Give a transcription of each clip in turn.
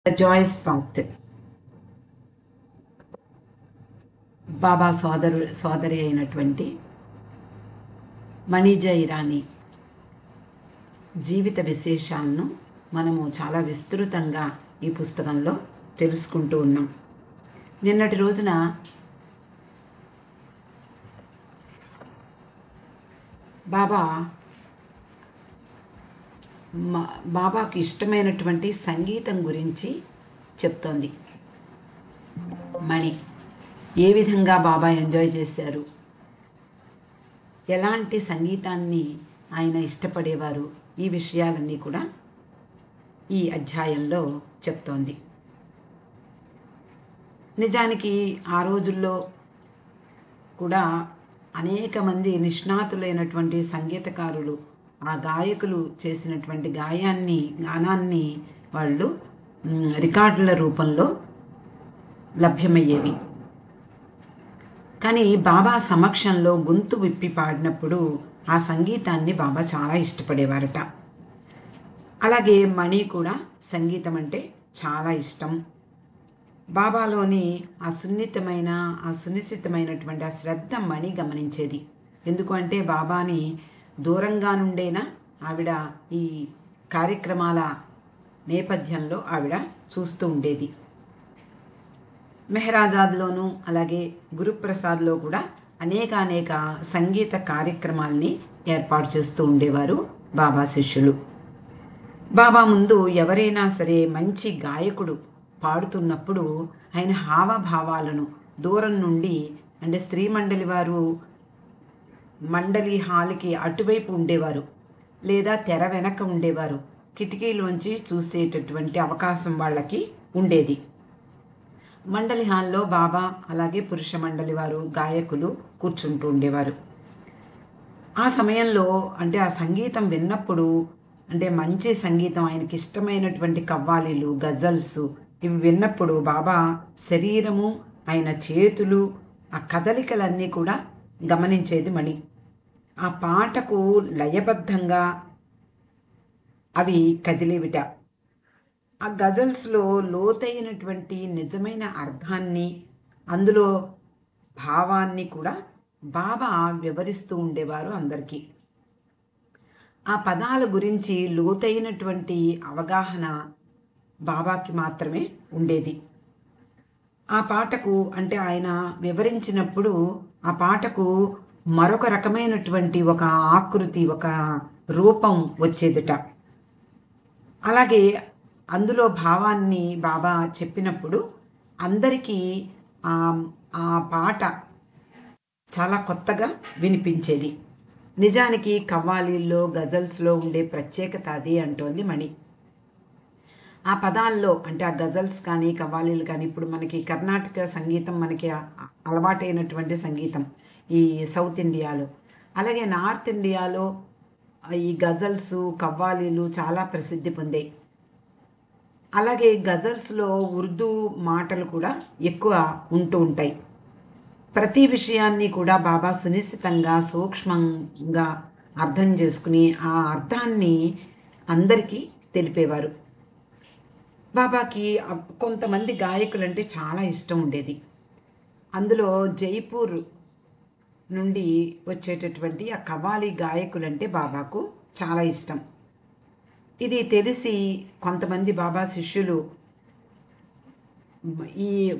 జాయిస్ పంక్త్ బాబా సోదరి అయినటువంటి మణిజా ఇరానీ జీవిత విశేషాలను మనము చాలా విస్తృతంగా ఈ పుస్తకంలో తెలుసుకుంటూ ఉన్నాం. నిన్నటి రోజున బాబాకు ఇష్టమైనటువంటి సంగీతం గురించి చెప్తోంది. మణి ఏ విధంగా బాబా ఎంజాయ్ చేశారు, ఎలాంటి సంగీతాన్ని ఆయన ఇష్టపడేవారు, ఈ విషయాలన్నీ కూడా ఈ అధ్యాయంలో చెప్తోంది. నిజానికి ఆ రోజుల్లో కూడా అనేక మంది నిష్ణాతులైనటువంటి సంగీతకారులు ఆ గాయకులు చేసినటువంటి గానాన్ని వాళ్ళు రికార్డుల రూపంలో లభ్యమయ్యేవి. కానీ బాబా సమక్షంలో గొంతు విప్పి పాడినప్పుడు ఆ సంగీతాన్ని బాబా చాలా ఇష్టపడేవారట. అలాగే మణి కూడా సంగీతం అంటే చాలా ఇష్టం. బాబాలోని ఆ సునిశ్చితమైనటువంటి ఆ శ్రద్ధ మణి గమనించేది. ఎందుకంటే బాబాని దూరంగా నుండేనా ఆవిడ ఈ కార్యక్రమాల నేపథ్యంలో ఆవిడ చూస్తూ ఉండేది. మెహరాజాద్లోనూ అలాగే గురుప్రసాద్లో కూడా అనేక సంగీత కార్యక్రమాల్ని ఏర్పాటు చేస్తూ ఉండేవారు బాబా శిష్యులు. బాబా ముందు ఎవరైనా సరే మంచి గాయకుడు పాడుతున్నప్పుడు ఆయన హావభావాలను దూరం నుండి, అంటే స్త్రీ మండలి వారు మండలి హాల్కి అటువైపు ఉండేవారు, లేదా తెర వెనక ఉండేవారు, కిటికీలోంచి చూసేటటువంటి అవకాశం వాళ్ళకి ఉండేది. మండలి హాల్లో బాబా అలాగే పురుష మండలి వారు గాయకులు కూర్చుంటూ ఉండేవారు. ఆ సమయంలో అంటే ఆ సంగీతం విన్నప్పుడు, అంటే మంచి సంగీతం, ఆయనకి ఇష్టమైనటువంటి కవ్వాలీలు, గజల్స్ ఇవి విన్నప్పుడు బాబా శరీరము, ఆయన చేతులు, ఆ కదలికలన్నీ కూడా గమనించేది మణి. ఆ పాటకు లయబద్ధంగా అవి కదిలేవిట. ఆ గజల్స్లో లోతైనటువంటి నిజమైన అర్థాన్ని, అందులో భావాన్ని కూడా బాబా వివరిస్తూ ఉండేవారు అందరికీ. ఆ పదాల గురించి లోతైనటువంటి అవగాహన బాబాకి మాత్రమే ఉండేది. ఆ పాటకు అంటే ఆయన వివరించినప్పుడు ఆ పాటకు మరొక రకమైనటువంటి ఒక ఆకృతి, ఒక రూపం వచ్చేదిట. అలాగే అందులో భావాన్ని బాబా చెప్పినప్పుడు అందరికీ ఆ పాట చాలా కొత్తగా వినిపించేది. నిజానికి కవ్వాలీల్లో, గజల్స్లో ఉండే ప్రత్యేకత అది అంటోంది మణి. ఆ పదాల్లో అంటే ఆ గజల్స్ కానీ కవ్వాలీలు కానీ, ఇప్పుడు మనకి కర్ణాటక సంగీతం మనకి అలవాటైనటువంటి సంగీతం ఈ సౌత్ ఇండియాలో, అలాగే నార్త్ ఇండియాలో ఈ గజల్స్, కవ్వాలీలు చాలా ప్రసిద్ధి పొందాయి. అలాగే గజల్స్లో ఉర్దూ మాటలు కూడా ఎక్కువ ఉంటూ ఉంటాయి. ప్రతి విషయాన్ని కూడా బాబా సునిశ్చితంగా, సూక్ష్మంగా అర్థం చేసుకుని ఆ అర్థాన్ని అందరికీ తెలిపేవారు. బాబాకి కొంతమంది గాయకులంటే చాలా ఇష్టం ఉండేది. అందులో జైపూర్ నుండి వచ్చేటటువంటి ఆ కవ్వాలి గాయకులంటే బాబాకు చాలా ఇష్టం. ఇది తెలిసి కొంతమంది బాబా శిష్యులు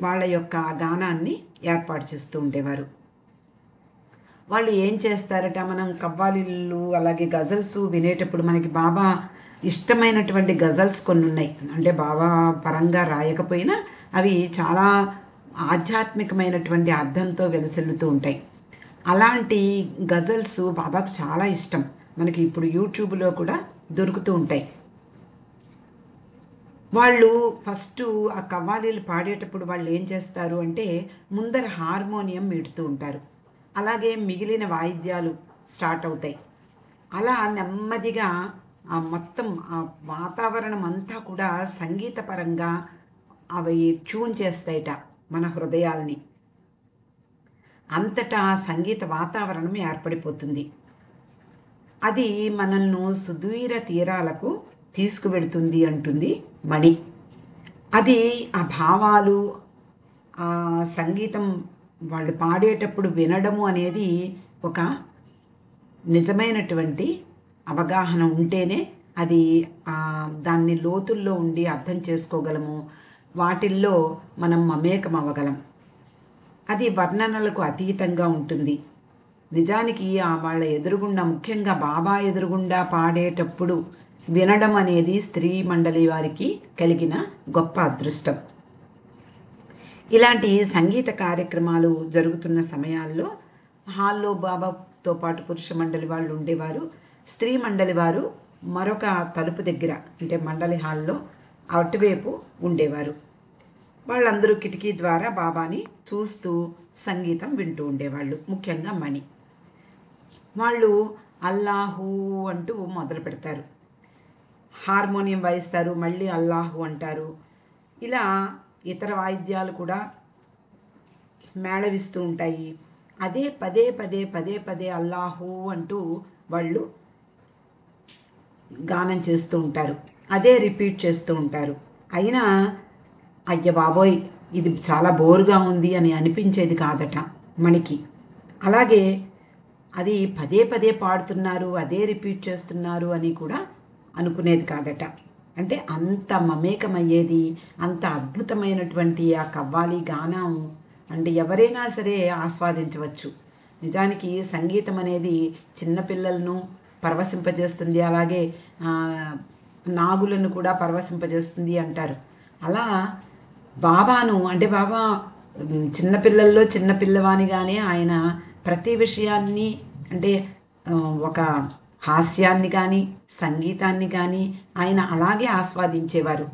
వాళ్ళ యొక్క గానాన్ని ఏర్పాటు చేస్తూ ఉండేవారు. వాళ్ళు ఏం చేస్తారట, మనం కవ్వాలీలు అలాగే గజల్స్ వినేటప్పుడు మనకి బాబా ఇష్టమైనటువంటి గజల్స్ కొన్ని ఉన్నాయి. అంటే బాబా పరంగా రాయకపోయినా అవి చాలా ఆధ్యాత్మికమైనటువంటి అర్థంతో వెలసిల్లుతూ ఉంటాయి. అలాంటి గజల్స్ బాబాకు చాలా ఇష్టం. మనకి ఇప్పుడు యూట్యూబ్లో కూడా దొరుకుతూ ఉంటాయి. వాళ్ళు ఫస్ట్ ఆ కవ్వాలీలు పాడేటప్పుడు వాళ్ళు ఏం చేస్తారు అంటే ముందర హార్మోనియం మీటుతూ ఉంటారు, అలాగే మిగిలిన వాయిద్యాలు స్టార్ట్ అవుతాయి. అలా నెమ్మదిగా ఆ మొత్తం ఆ వాతావరణం అంతా కూడా సంగీతపరంగా అవి ట్యూన్ చేస్తాయిట మన హృదయాల్ని. అంతటా సంగీత వాతావరణం ఏర్పడిపోతుంది. అది మనల్ని సుదూర తీరాలకు తీసుకువెడుతుంది అంటుంది మణి. అది ఆ భావాలు, ఆ సంగీతం వాళ్ళు పాడేటప్పుడు వినడము అనేది ఒక నిజమైనటువంటి అవగాహన ఉంటేనే అది దాన్ని లోతుల్లో ఉండి అర్థం చేసుకోగలము. వాటిల్లో మనం మమేకం అవ్వగలం. అది వర్ణనలకు అతీతంగా ఉంటుంది. నిజానికి వాళ్ళ ఎదురుగుండా, ముఖ్యంగా బాబా ఎదురుగుండా పాడేటప్పుడు వినడం అనేది స్త్రీ మండలి వారికి కలిగిన గొప్ప అదృష్టం. ఇలాంటి సంగీత కార్యక్రమాలు జరుగుతున్న సమయాల్లో హాల్లో బాబాతో పాటు పురుష మండలి వాళ్ళు ఉండేవారు. స్త్రీ మండలి వారు మరొక తలుపు దగ్గర, అంటే మండలి హాల్లో అటువైపు ఉండేవారు. వాళ్ళందరూ కిటికీ ద్వారా బాబాని చూస్తూ సంగీతం వింటూ ఉండేవాళ్ళు. ముఖ్యంగా మణి వాళ్ళు అల్లాహు అంటూ మొదలు పెడతారు. హార్మోనియం వాయిస్తారు, మళ్ళీ అల్లాహు అంటారు. ఇలా ఇతర వాయిద్యాలు కూడా మేళవిస్తూ ఉంటాయి. అదే పదే పదే పదే పదే అల్లాహు అంటూ వాళ్ళు గానం చేస్తూ ఉంటారు. అదే రిపీట్ చేస్తూ ఉంటారు. అయినా అయ్య బాబోయ్ ఇది చాలా బోరుగా ఉంది అని అనిపించేది కాదట మణికి. అలాగే అది పదే పదే పాడుతున్నారు, అదే రిపీట్ చేస్తున్నారు అని కూడా అనుకునేది కాదట. అంటే అంత మమేకమయ్యేది, అంత అద్భుతమైనటువంటి ఆ కవ్వాలి గానం అంటే ఎవరైనా సరే ఆస్వాదించవచ్చు. నిజానికి సంగీతం అనేది చిన్నపిల్లలను పరవశింపజేస్తుంది, అలాగే నాగులను కూడా పరవశింపజేస్తుంది అంటారు. అలా బాబాను అంటే బాబా చిన్నపిల్లల్లో చిన్న పిల్లవానిగానే ఆయన ప్రతి విషయాన్ని, అంటే ఒక హాస్యాన్ని కానీ సంగీతాన్ని కానీ ఆయన అలాగే ఆస్వాదించేవారు.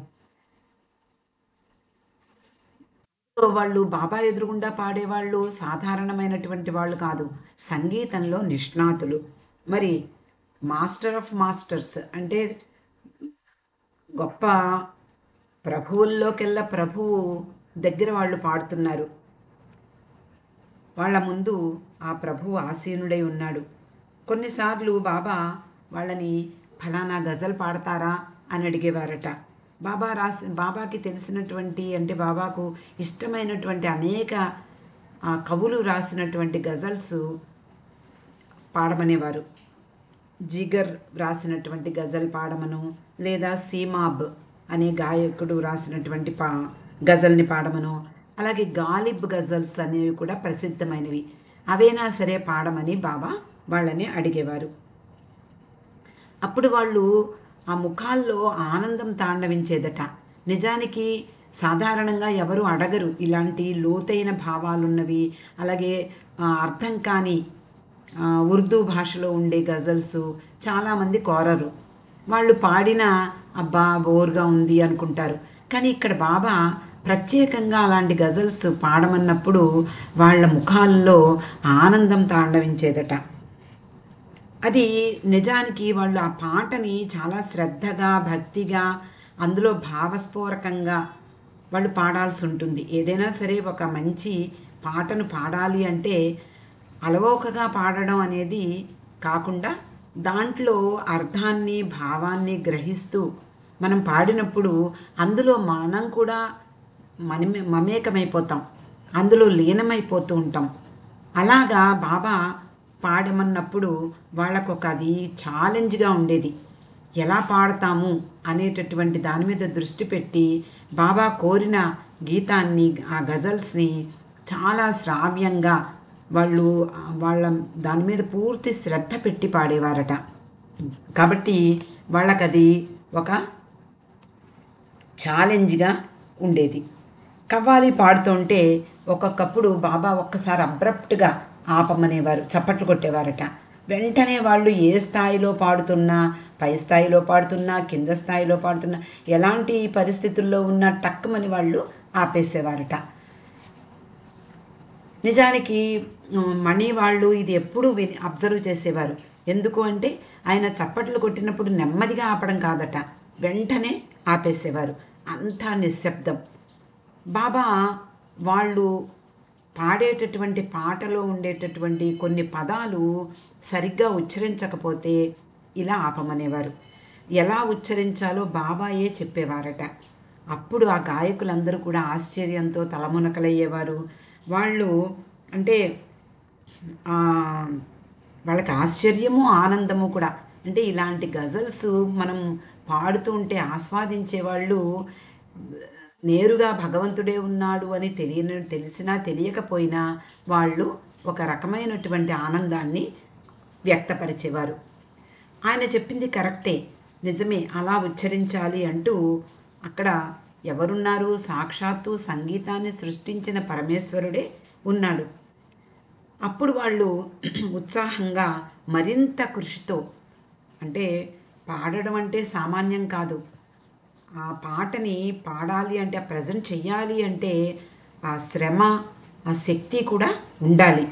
వాళ్ళు బాబా ఎదురుగుండా పాడేవాళ్ళు సాధారణమైనటువంటి వాళ్ళు కాదు, సంగీతంలో నిష్ణాతులు. మరి మాస్టర్ ఆఫ్ మాస్టర్స్ అంటే గొప్ప ప్రభువుల్లోకెల్లా ప్రభువు దగ్గర వాళ్ళు పాడుతున్నారు. వాళ్ళ ముందు ఆ ప్రభువు ఆసీనుడై ఉన్నాడు. కొన్నిసార్లు బాబా వాళ్ళని ఫలానా గజల్ పాడతారా అని అడిగేవారట. బాబాకి తెలిసినటువంటి, అంటే బాబాకు ఇష్టమైనటువంటి అనేక కవులు రాసినటువంటి గజల్స్ పాడమనేవారు. జిగర్ రాసినటువంటి గజల్ పాడమను, లేదా సీమాబ్ అనే గాయకుడు రాసినటువంటి గజల్ని పాడమను, అలాగే గాలిబ్ గజల్స్ అనేవి కూడా ప్రసిద్ధమైనవి, అవైనా సరే పాడమని బాబా వాళ్ళని అడిగేవారు. అప్పుడు వాళ్ళు ఆ ముఖాల్లో ఆనందం తాండవించేదట. నిజానికి సాధారణంగా ఎవరు అడగరు ఇలాంటి లోతైన భావాలున్నవి, అలాగే అర్థం కాని ఉర్దూ భాషలో ఉండే గజల్స్ చాలామంది కోరరు. వాళ్ళు పాడిన అబ్బా బోర్గా ఉంది అనుకుంటారు. కానీ ఇక్కడ బాబా ప్రత్యేకంగా అలాంటి గజల్స్ పాడమన్నప్పుడు వాళ్ళ ముఖాల్లో ఆనందం తాండవించేదట. అది నిజానికి వాళ్ళు ఆ పాటని చాలా శ్రద్ధగా, భక్తిగా, అందులో భావస్ఫూరకంగా వాళ్ళు పాడాల్సి ఉంటుంది. ఏదైనా సరే ఒక మంచి పాటను పాడాలి అంటే అలవోకగా పాడడం అనేది కాకుండా దాంట్లో అర్థాన్ని, భావాన్ని గ్రహిస్తూ మనం పాడినప్పుడు అందులో మనం కూడా మమేకమైపోతాం, అందులో లీనమైపోతూ ఉంటాం. అలాగా బాబా పాడమన్నప్పుడు వాళ్ళకు ఒక అది ఛాలెంజ్గా ఉండేది. ఎలా పాడతాము అనేటటువంటి దాని మీద దృష్టి పెట్టి బాబా కోరిన గీతాన్ని, ఆ గజల్స్ని చాలా శ్రావ్యంగా వాళ్ళ దాని మీద పూర్తి శ్రద్ధ పెట్టి పాడేవారట. కాబట్టి వాళ్ళకది ఒక ఛాలెంజ్గా ఉండేది. కవ్వాలి పాడుతుంటే ఒక్కొక్కప్పుడు బాబా ఒక్కసారి అబ్రప్ట్గా ఆపమనేవారు, చప్పట్లు కొట్టేవారట. వెంటనే వాళ్ళు ఏ స్థాయిలో పాడుతున్నా, పై స్థాయిలో పాడుతున్నా, కింద స్థాయిలో పాడుతున్నా, ఎలాంటి పరిస్థితుల్లో ఉన్నా టక్కుమని వాళ్ళు ఆపేసేవారట. నిజానికి మణి వాళ్ళు ఇది ఎప్పుడూ అబ్జర్వ్ చేసేవారు. ఎందుకు అంటే ఆయన చప్పట్లు కొట్టినప్పుడు నెమ్మదిగా ఆపడం కాదట, వెంటనే ఆపేసేవారు. అంతా నిశ్శబ్దం. బాబా వాళ్ళు పాడేటటువంటి పాటలో ఉండేటటువంటి కొన్ని పదాలు సరిగ్గా ఉచ్చరించకపోతే ఇలా ఆపమనేవారు. ఎలా ఉచ్చరించాలో బాబాయే చెప్పేవారట. అప్పుడు ఆ గాయకులందరూ కూడా ఆశ్చర్యంతో తలమునకలయ్యేవారు. వాళ్ళు అంటే వాళ్ళకి ఆశ్చర్యము, ఆనందము కూడా. అంటే ఇలాంటి గజల్స్ మనం పాడుతూ ఉంటే ఆస్వాదించేవాళ్ళు నేరుగా భగవంతుడే ఉన్నాడు అని తెలిసినా తెలియకపోయినా వాళ్ళు ఒక రకమైనటువంటి ఆనందాన్ని వ్యక్తపరిచేవారు. ఆయన చెప్పింది కరెక్టే, నిజమే, అలా ఉచ్చరించాలి అంటూ అక్కడ ఎవరున్నారు? సాక్షాత్తు సంగీతాన్ని సృష్టించిన పరమేశ్వరుడే ఉన్నాడు. అప్పుడు వాళ్ళు ఉత్సాహంగా మరింత కృషితో, అంటే పాడడం అంటే సామాన్యం కాదు. ఆ పాటని పాడాలి అంటే, ఆ ప్రజెంట్ చెయ్యాలి అంటే ఆ శ్రమ, ఆ శక్తి కూడా ఉండాలి.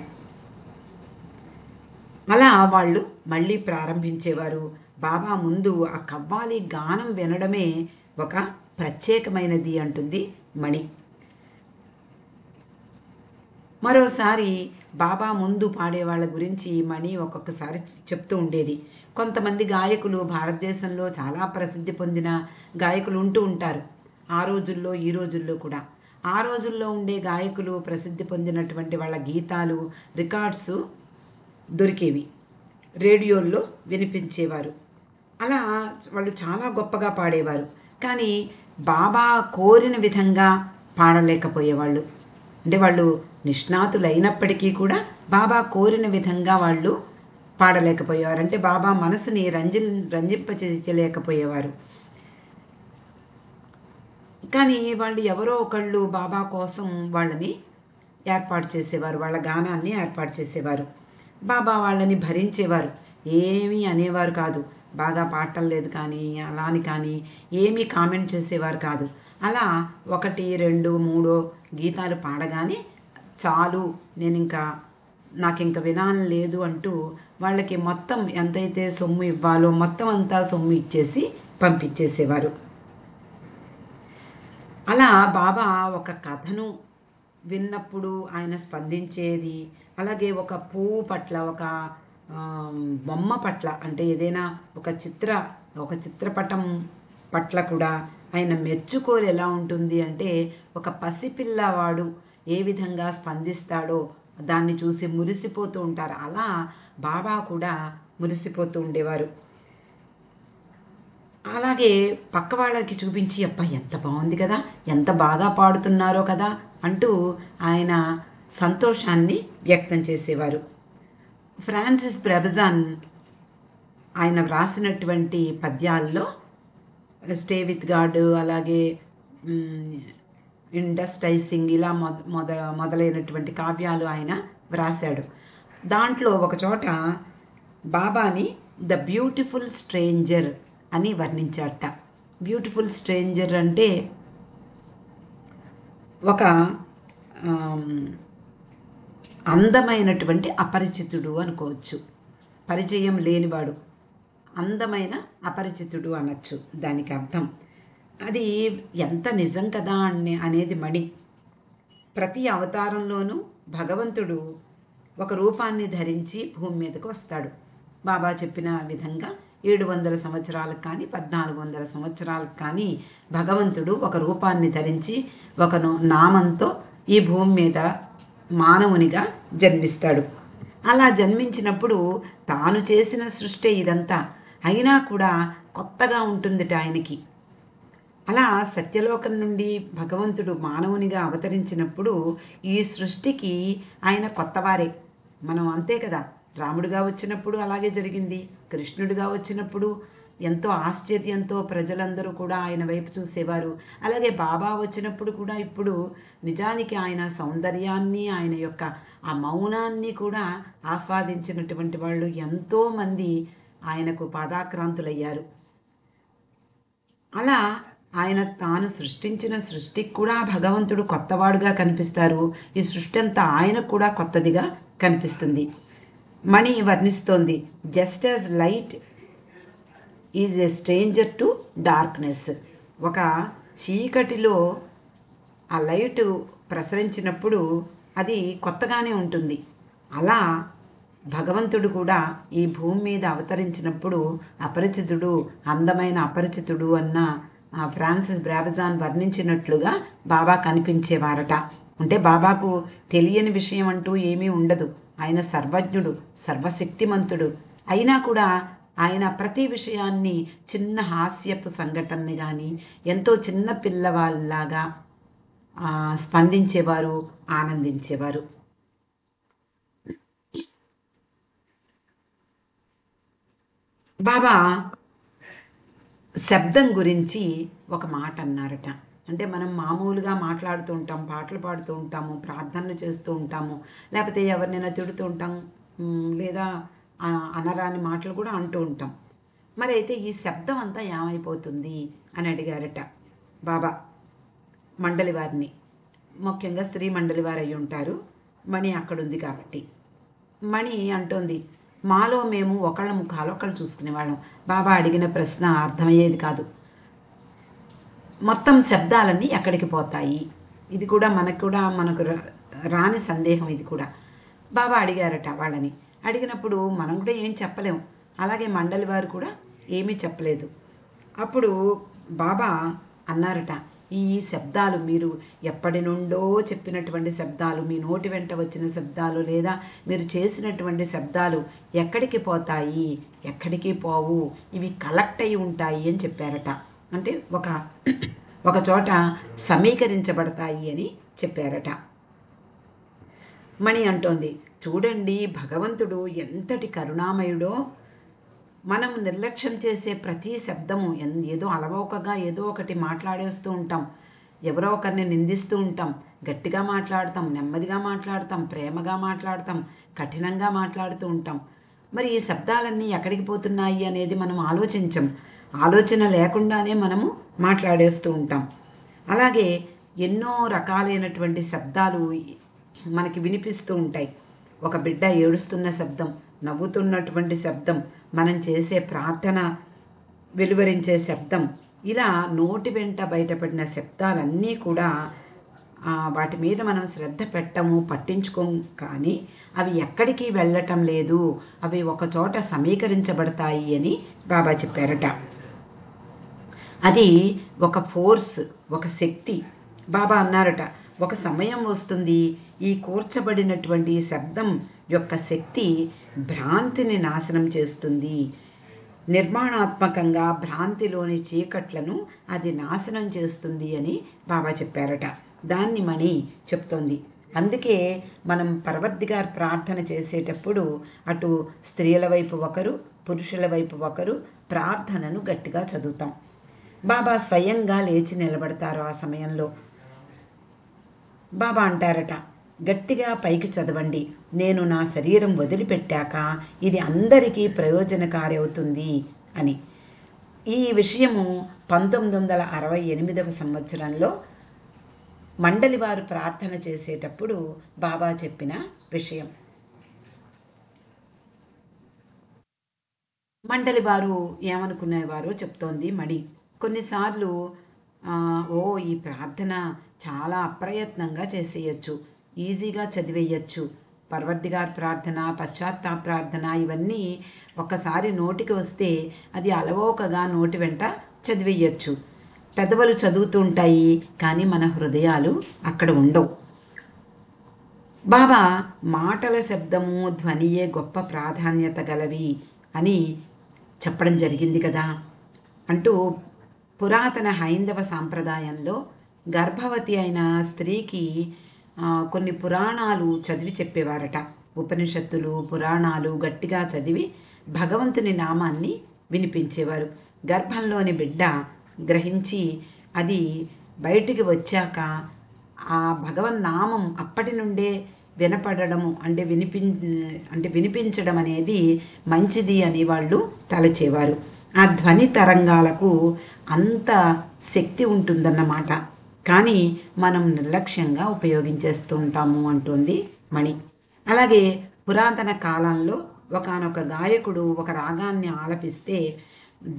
అలా వాళ్ళు మళ్ళీ ప్రారంభించేవారు. బాబా ముందు ఆ కవ్వాలి గానం వినడమే ఒక ప్రత్యేకమైనది అంటుంది మణి. మరోసారి బాబా ముందు పాడేవాళ్ళ గురించి మణి ఒక్కొక్కసారి చెప్తూ ఉండేది. కొంతమంది గాయకులు, భారతదేశంలో చాలా ప్రసిద్ధి పొందిన గాయకులు ఉంటూ ఉంటారు. ఆ రోజుల్లో ఈ రోజుల్లో కూడా. ఆ రోజుల్లో ఉండే గాయకులు ప్రసిద్ధి పొందినటువంటి వాళ్ళ గీతాలు, రికార్డ్స్ దొరికేవి, రేడియోల్లో వినిపించేవారు. అలా వాళ్ళు చాలా గొప్పగా పాడేవారు. కానీ బాబా కోరిన విధంగా పాడలేకపోయేవాళ్ళు. అంటే వాళ్ళు నిష్ణాతులైనప్పటికీ కూడా బాబా కోరిన విధంగా వాళ్ళు పాడలేకపోయేవారు. అంటే బాబా మనసుని రంజింపచేయలేకపోయేవారు. కానీ వాళ్ళు ఎవరో ఒకళ్ళు బాబా కోసం వాళ్ళని ఏర్పాటు చేసేవారు, వాళ్ళ గానాన్ని ఏర్పాటు చేసేవారు. బాబా వాళ్ళని భరించేవారు, ఏమీ అనేవారు కాదు. బాగా పాడటం లేదు కానీ, అలా అని కానీ ఏమీ కామెంట్ చేసేవారు కాదు. అలా 1, 2, 3 గీతాలు పాడగానే చాలు, నాకింక వినాలని లేదు అంటూ వాళ్ళకి మొత్తం ఎంతైతే సొమ్ము ఇవ్వాలో మొత్తం అంతా సొమ్ము ఇచ్చేసి పంపించేసేవారు. అలా బాబా ఒక కథను విన్నప్పుడు ఆయన స్పందించేది, అలాగే ఒక పువ్వు పట్ల, ఒక బొమ్మ పట్ల, అంటే ఏదైనా ఒక చిత్రపటం పట్ల కూడా ఆయన మెచ్చుకోలు ఎలా ఉంటుంది అంటే, ఒక పసిపిల్లవాడు ఏ విధంగా స్పందిస్తాడో దాన్ని చూసి మురిసిపోతూ ఉంటారు. అలా బాబా కూడా మురిసిపోతూ ఉండేవారు. అలాగే పక్క వాళ్ళకి చూపించి, అబ్బా ఎంత బాగుంది కదా, ఎంత బాగా పాడుతున్నారో కదా అంటూ ఆయన సంతోషాన్ని వ్యక్తం చేసేవారు. ఫ్రాన్సిస్ బ్రెబజాన్ ఆయన వ్రాసినటువంటి పద్యాల్లో స్టే విత్ గాడ్, అలాగే ఇండస్టైసింగ్, ఇలా మొదలైనటువంటి కావ్యాలు ఆయన వ్రాశాడు. దాంట్లో ఒకచోట బాబాని ద బ్యూటిఫుల్ స్ట్రేంజర్ అని వర్ణించాట. బ్యూటిఫుల్ స్ట్రేంజర్ అంటే ఒక అందమైనటువంటి అపరిచితుడు అనుకోవచ్చు. పరిచయం లేనివాడు, అందమైన అపరిచితుడు అనొచ్చు దానికి అర్థం. అది ఎంత నిజం కదా అనేది మణి. ప్రతి అవతారంలోనూ భగవంతుడు ఒక రూపాన్ని ధరించి భూమి మీదకు వస్తాడు. బాబా చెప్పిన విధంగా 700 సంవత్సరాలకు కానీ 1400 సంవత్సరాలకు కానీ భగవంతుడు ఒక రూపాన్ని ధరించి ఒక నామంతో ఈ భూమి మీద మానవునిగా జన్మిస్తాడు. అలా జన్మించినప్పుడు తాను చేసిన సృష్టి ఇదంతా అయినా కూడా కొత్తగా ఉంటుందిట ఆయనకి. అలా సత్యలోకం నుండి భగవంతుడు మానవునిగా అవతరించినప్పుడు ఈ సృష్టికి ఆయన కొత్తవారే. మనం అంతే కదా, రాముడిగా వచ్చినప్పుడు అలాగే జరిగింది, కృష్ణుడిగా వచ్చినప్పుడు ఎంతో ఆశ్చర్యంతో ప్రజలందరూ కూడా ఆయన వైపు చూసేవారు. అలాగే బాబా వచ్చినప్పుడు కూడా ఇప్పుడు నిజానికి ఆయన సౌందర్యాన్ని, ఆయన యొక్క ఆ మౌనాన్ని కూడా ఆస్వాదించినటువంటి వాళ్ళు ఎంతోమంది ఆయనకు పాదాక్రాంతులయ్యారు. అలా ఆయన తాను సృష్టించిన సృష్టికి కూడా భగవంతుడు కొత్తవాడుగా కనిపిస్తారు. ఈ సృష్టి అంతా ఆయనకు కూడా కొత్తదిగా కనిపిస్తుంది. మణి వర్ణిస్తోంది, just as light is a stranger to darkness. ఒక చీకటిలో ఆ లైటు ప్రసరించినప్పుడు అది కొత్తగానే ఉంటుంది. అలా భగవంతుడు కూడా ఈ భూమి మీద అవతరించినప్పుడు అపరిచితుడు, అందమైన అపరిచితుడు అన్న ఫ్రాన్సిస్ బ్రాబజాన్ వర్ణించినట్లుగా బాబా కనిపించేవారట. అంటే బాబాకు తెలియని విషయం అంటూ ఏమీ ఉండదు. ఆయన సర్వజ్ఞుడు, సర్వశక్తిమంతుడు. అయినా కూడా ఆయన ప్రతి విషయాన్ని చిన్న హాస్యపు సంఘటనని కానీ ఎంతో చిన్న పిల్లవాళ్ళలాగా స్పందించేవారు, ఆనందించేవారు. బాబా శబ్దం గురించి ఒక మాట అన్నారట. అంటే మనం మామూలుగా మాట్లాడుతూ ఉంటాం, పాటలు పాడుతూ ఉంటాము, ప్రార్థనలు చేస్తూ ఉంటాము, లేకపోతే ఎవరినైనా తిడుతూ ఉంటాం, లేదా అనరాని మాటలు కూడా అంటూ ఉంటాం. మరి అయితే ఈ శబ్దం అంతా ఏమైపోతుంది అని అడిగారట బాబా మండలి వారిని. ముఖ్యంగా స్త్రీ మండలి వారు అయి ఉంటారు. మణి అక్కడుంది కాబట్టి. మణి అంటోంది, మాలో మేము ఒకళ్ళ ముఖాలు ఒకళ్ళు చూసుకునేవాళ్ళం. బాబా అడిగిన ప్రశ్న అర్థమయ్యేది కాదు. మొత్తం శబ్దాలన్నీ ఎక్కడికి పోతాయి? ఇది కూడా మనకు రాని సందేహం ఇది కూడా. బాబా అడిగారట వాళ్ళని. అడిగినప్పుడు మనం కూడా ఏం చెప్పలేం. అలాగే మండలి వారు కూడా ఏమీ చెప్పలేదు. అప్పుడు బాబా అన్నారట, ఈ శబ్దాలు మీరు ఎప్పటి నుండో చెప్పినటువంటి శబ్దాలు, మీ నోటి వెంట వచ్చిన శబ్దాలు, లేదా మీరు చేసినటువంటి శబ్దాలు ఎక్కడికి పోతాయి? ఎక్కడికి పోవు. ఇవి కలెక్ట్ అయి ఉంటాయి అని చెప్పారట. అంటే ఒక చోట సమీకరించబడతాయి అని చెప్పారట. మణి అంటోంది, చూడండి భగవంతుడు ఎంతటి కరుణామయుడో. మనం నిర్లక్ష్యం చేసే ప్రతి శబ్దము ఏదో అలవోకగా ఏదో ఒకటి మాట్లాడేస్తూ ఉంటాం. ఎవరో ఒకరిని నిందిస్తూ ఉంటాం. గట్టిగా మాట్లాడతాం, నెమ్మదిగా మాట్లాడతాం, ప్రేమగా మాట్లాడతాం, కఠినంగా మాట్లాడుతూ ఉంటాం. మరి ఈ శబ్దాలన్నీ ఎక్కడికి పోతున్నాయి అనేది మనం ఆలోచించం. ఆలోచన లేకుండానే మనము మాట్లాడేస్తూ ఉంటాం. అలాగే ఎన్నో రకాలైనటువంటి శబ్దాలు మనకి వినిపిస్తూ ఉంటాయి. ఒక బిడ్డ ఏడుస్తున్న శబ్దం, నవ్వుతున్నటువంటి శబ్దం, మనం చేసే ప్రార్థన వెలువరించే శబ్దం, ఇలా నోటి వెంట బయటపడిన శబ్దాలన్నీ కూడా వాటి మీద మనం శ్రద్ధ పెట్టము, పట్టించుకోం. కానీ అవి ఎక్కడికి వెళ్ళటం లేదు, అవి ఒకచోట సమీకరించబడతాయి అని బాబా చెప్పారట. అది ఒక ఫోర్స్, ఒక శక్తి. బాబా అన్నారట, ఒక సమయం వస్తుంది, ఈ కూర్చబడినటువంటి శబ్దం యొక్క శక్తి భ్రాంతిని నాశనం చేస్తుంది. నిర్మాణాత్మకంగా భ్రాంతిలోని చీకట్లను అది నాశనం చేస్తుంది అని బాబా చెప్పారట. దాన్ని మణి చెప్తోంది. అందుకే మనం పరవర్దిగారు ప్రార్థన చేసేటప్పుడు అటు స్త్రీల వైపు ఒకరు, పురుషుల వైపు ఒకరు ప్రార్థనను గట్టిగా చదువుతాం. బాబా స్వయంగా లేచి నిలబడతారు. ఆ సమయంలో బాబా అంటారట, గట్టిగా పైకి చదవండి, నేను నా శరీరం వదిలిపెట్టాక ఇది అందరికీ ప్రయోజనకారి అవుతుంది అని. ఈ విషయము 1968 సంవత్సరంలో మండలి వారు ప్రార్థన చేసేటప్పుడు బాబా చెప్పిన విషయం. మండలి వారు ఏమనుకునేవారో చెప్తోంది మణి. కొన్నిసార్లు ఈ ప్రార్థన చాలా అప్రయత్నంగా చేసేయచ్చు, ఈజీగా చదివేయచ్చు. పరవర్దిగార్ ప్రార్థన, పశ్చాత్తాప ప్రార్థన ఇవన్నీ ఒక్కసారి నోటికి వస్తే అది అలవోకగా నోటి వెంట చదివేయచ్చు. పెదవులు చదువుతూ ఉంటాయి, కానీ మన హృదయాలు అక్కడ ఉండవు. బాబా మాటల శబ్దము, ధ్వనియే గొప్ప ప్రాధాన్యత గలవి అని చెప్పడం జరిగింది కదా. అంటూ పురాతన హైందవ సాంప్రదాయంలో గర్భవతి అయిన స్త్రీకి కొన్ని పురాణాలు చదివి చెప్పేవారట. ఉపనిషత్తులు, పురాణాలు గట్టిగా చదివి భగవంతుని నామాన్ని వినిపించేవారు. గర్భంలోని బిడ్డ గ్రహించి అది బయటికి వచ్చాక ఆ భగవన్నామం అప్పటి నుండే వినపడము, అంటే వినిపించడం అనేది మంచిది అని వాళ్ళు తలచేవారు. ఆ ధ్వని తరంగాలకు అంత శక్తి ఉంటుందన్నమాట. కానీ మనం నిర్లక్ష్యంగా ఉపయోగించేస్తూ ఉంటాము అంటుంది మణి. అలాగే పురాతన కాలంలో ఒకానొక గాయకుడు ఒక రాగాన్ని ఆలపిస్తే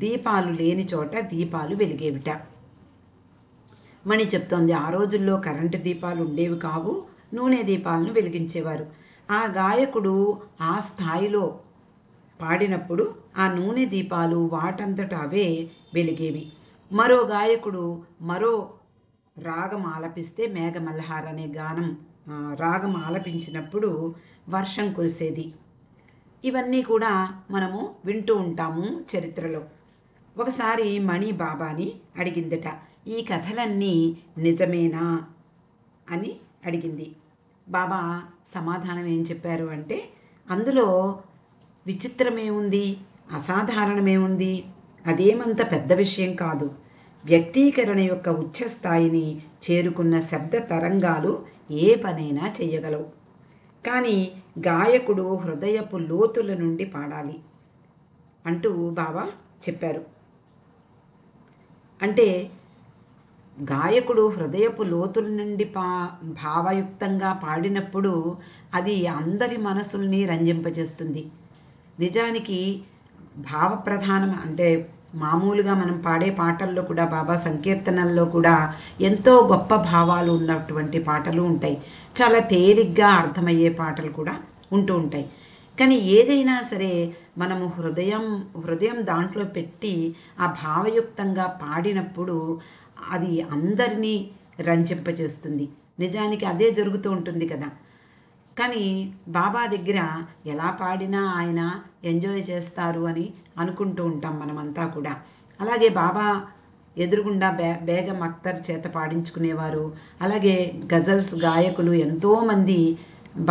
దీపాలు లేని చోట దీపాలు వెలిగేవిట. మణి చెప్తోంది, ఆ రోజుల్లో కరెంటు దీపాలు ఉండేవి కావు, నూనె దీపాలను వెలిగించేవారు. ఆ గాయకుడు ఆ స్థాయిలో పాడినప్పుడు ఆ నూనె దీపాలు వాటంతట అవే వెలిగేవి. మరో గాయకుడు మరో రాగం ఆలపిస్తే మేఘమల్హార్ అనే గానం రాగం ఆలపించినప్పుడు వర్షం కురిసేది. ఇవన్నీ కూడా మనము వింటూ ఉంటాము చరిత్రలో. ఒకసారి మణి బాబాని అడిగిందట, ఈ కథలన్నీ నిజమేనా అని అడిగింది. బాబా సమాధానం ఏం చెప్పారు అంటే, అందులో విచిత్రమేముంది, అసాధారణమేముంది, అదేమంత పెద్ద విషయం కాదు. వ్యక్తీకరణ యొక్క ఉచ్చస్థాయిని చేరుకున్న శబ్ద తరంగాలు ఏ పనైనా చేయగలవు. కానీ గాయకుడు హృదయపు లోతుల నుండి పాడాలి అంటూ బాబా చెప్పారు. అంటే గాయకుడు హృదయపు లోతుల నుండి భావయుక్తంగా పాడినప్పుడు అది అందరి మనసుల్ని రంజింపజేస్తుంది. నిజానికి భావప్రధానం అంటే మామూలుగా మనం పాడే పాటల్లో కూడా, బాబా సంకీర్తనల్లో కూడా ఎంతో గొప్ప భావాలు ఉన్నటువంటి పాటలు ఉంటాయి. చాలా తేలిగ్గా అర్థమయ్యే పాటలు కూడా ఉంటూ ఉంటాయి. కానీ ఏదైనా సరే మనము హృదయం దాంట్లో పెట్టి ఆ భావయుక్తంగా పాడినప్పుడు అది అందరినీ రంజింపజేస్తుంది. నిజానికి అదే జరుగుతూ ఉంటుంది కదా. కానీ బాబా దగ్గర ఎలా పాడినా ఆయన ఎంజాయ్ చేస్తారు అని అనుకుంటూ ఉంటాం మనమంతా కూడా. అలాగే బాబా ఎదురుగుండా బేగం అఖ్తర్ చేత పాడించుకునేవారు. అలాగే గజల్స్ గాయకులు ఎంతోమంది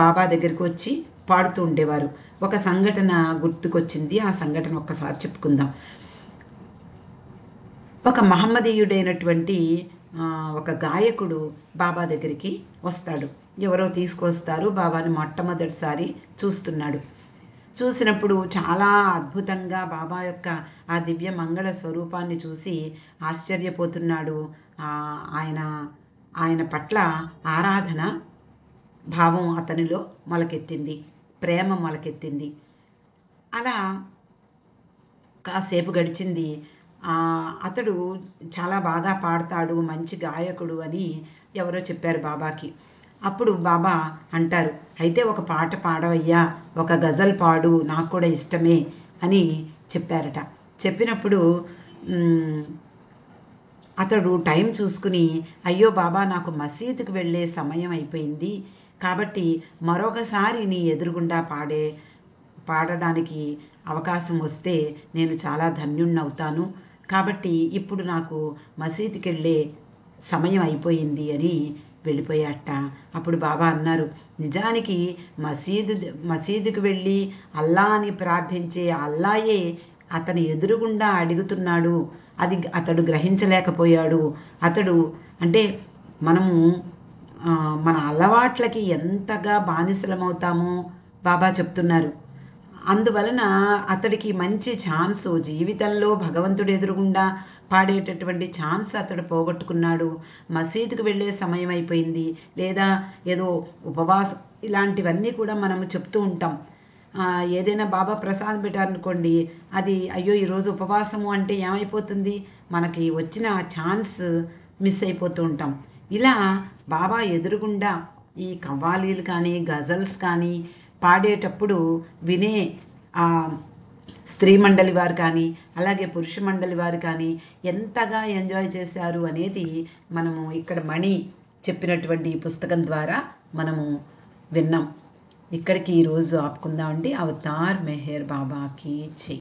బాబా దగ్గరికి వచ్చి పాడుతూ ఉండేవారు. ఒక సంఘటన గుర్తుకొచ్చింది, ఆ సంఘటన ఒక్కసారి చెప్పుకుందాం. ఒక మహమ్మదీయుడైనటువంటి ఒక గాయకుడు బాబా దగ్గరికి వస్తాడు. ఎవరో తీసుకొస్తారు. బాబాని మొట్టమొదటిసారి చూస్తున్నాడు. చూసినప్పుడు చాలా అద్భుతంగా బాబా యొక్క ఆ దివ్య మంగళ స్వరూపాన్ని చూసి ఆశ్చర్యపోతున్నాడు. ఆయన పట్ల ఆరాధన భావం అతనిలో మొలకెత్తింది, ప్రేమ మొలకెత్తింది. అలా కాసేపు గడిచింది. అతడు చాలా బాగా పాడతాడు, మంచి గాయకుడు అని ఎవరో చెప్పారు బాబాకి. అప్పుడు బాబా అంటారు, అయితే ఒక పాట పాడవయ్యా, ఒక గజల్ పాడు, నాకు కూడా ఇష్టమే అని చెప్పారట. చెప్పినప్పుడు అతడు టైం చూసుకుని, అయ్యో బాబా, నాకు మసీదుకు వెళ్ళే సమయం అయిపోయింది, కాబట్టి మరొకసారి నీ ఎదురుగుండా పాడడానికి అవకాశం వస్తే నేను చాలా ధన్యుణ్ణవుతాను, కాబట్టి ఇప్పుడు నాకు మసీదుకి వెళ్ళే సమయం అయిపోయింది అని వెళ్ళిపోయాట. అప్పుడు బాబా అన్నారు, నిజానికి మసీదుకు వెళ్ళి అల్లా అని ప్రార్థించే అల్లాయే అతని ఎదురుగుండా అడుగుతున్నాడు. అది అతడు గ్రహించలేకపోయాడు. అతడు అంటే మనము మన అలవాట్లకి ఎంతగా బానిసలమవుతామో బాబా చెప్తున్నారు. అందువలన అతడికి మంచి ఛాన్సు, జీవితంలో భగవంతుడు ఎదురుగుండా పాడేటటువంటి ఛాన్స్ అతడు పోగొట్టుకున్నాడు. మసీదుకు వెళ్ళే సమయం అయిపోయింది, లేదా ఏదో ఉపవాసం, ఇలాంటివన్నీ కూడా మనము చెప్తూ ఉంటాం. ఏదైనా బాబా ప్రసాదం పెట్టారనుకోండి, అది అయ్యో ఈరోజు ఉపవాసము అంటే ఏమైపోతుంది, మనకి వచ్చిన ఛాన్స్ మిస్ అయిపోతూ ఉంటాం. ఇలా బాబా ఎదురుగుండా ఈ కవ్వాలీలు కానీ గజల్స్ కానీ పాడేటప్పుడు వినే స్త్రీ మండలి వారు కానీ అలాగే పురుష మండలి వారు కానీ ఎంతగా ఎంజాయ్ చేశారు అనేది మనము ఇక్కడ మణి చెప్పినటువంటి ఈ పుస్తకం ద్వారా మనము విన్నాం. ఇక్కడికి ఈరోజు ఆపుకుందామండి. అవతార్ మెహర్ బాబాకి జై.